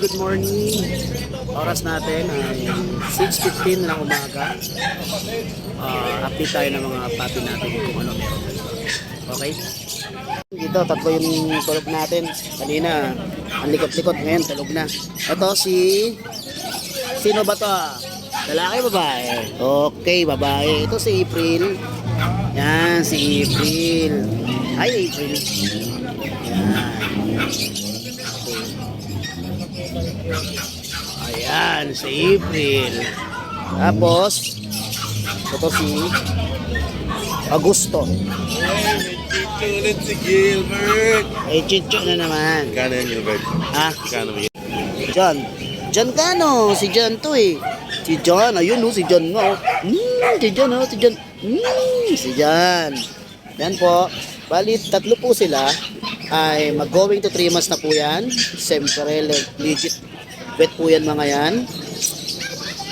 good morning. Oras natin ay 6:15 ng umaga. Update tayo ng mga puppy natin kung ano meron. Okay? Dito, tatlo yung tulog natin. Kanina, ang likot-likot. Ngayon, tulog na. Ito si... Sino ba to? Lalaki, babae? Okay, babae. Ito si April. Yan, si April. Hi, April. Yan. Ayan, si April. Tapos, ito si Augusto. Hey, may chicho ulit si Gilbert. Ay, chicho na naman. Kano yan, Gilbert? Ha? Kano mo yan? John. John Cano. Si John to eh. Si John. Ayun no, si John nga. Si John oh, si John. Si John. Yan po. Bali, tatlo po sila. Ay mag-going to 3 months na po yan. Siyempre, legit vet po yan mga yan.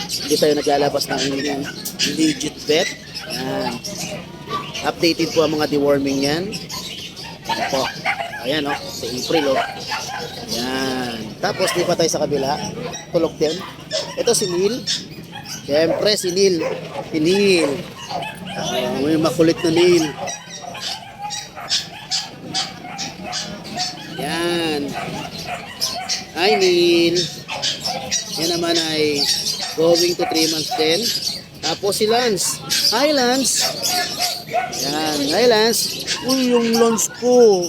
Hindi tayo naglalabas ng legit vet. Yan. Updated po ang mga deworming yan. Yan po. Ayan o, si April o. Yan. Tapos di pa tayo sa kabila. Tulog din. Ito si Neil. Siyempre si Neil. Si Neil. May makulit na Neil. Yan. Hi Neil. Yan naman ay going to 3 months din. Tapos si Lance. Hi Lance. Yan. Hi Lance. Uy, yung Lance ko.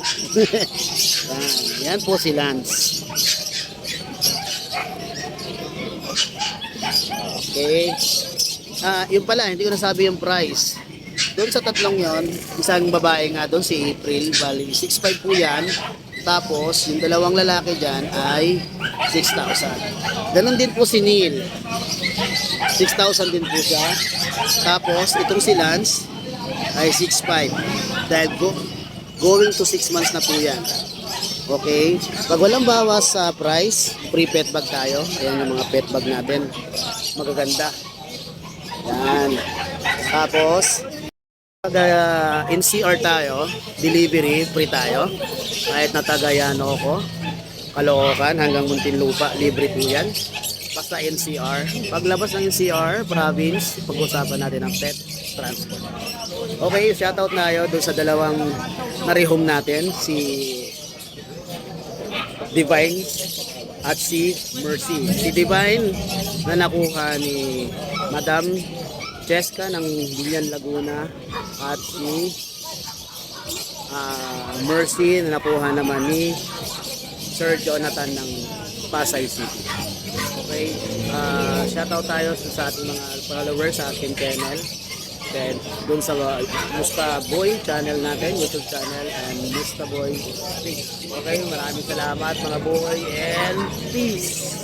Yan po si Lance. Okay. Yung pala, hindi ko nasabi yung price. Doon sa tatlong yon, isang babae nga doon, si April. Bali, 6'5 po yan. Tapos, yung dalawang lalaki dyan ay 6,000. Ganon din po si Neil. 6,000 din po siya. Tapos, itong si Lance ay 6'5. Dahil going to 6 months na po yan. Okay? Pag walang bawas sa price, free pet bag tayo. Ayan yung mga pet bag natin. Magaganda. Yan. Tapos, pag NCR tayo, delivery, free tayo. Kahit na Tagayano ako, Caloocan hanggang Muntinlupa, libre po yan. Basta NCR. Paglabas ng NCR, province, pag-usapan natin ang pet transport. Okay, shoutout na yun doon sa dalawang narihome natin, si Divine at si Mercy. Si Divine na nakuha ni Madam Cheska ng Binyan, Laguna, at si Mercy na nakuha naman ni Sir Jonathan ng Pasay City. Okay, shoutout tayo sa ating mga followers sa ating channel. Then, dun sa Musta Boy channel natin, YouTube channel, and Musta Boy page. Okay, maraming salamat mga boy, and peace!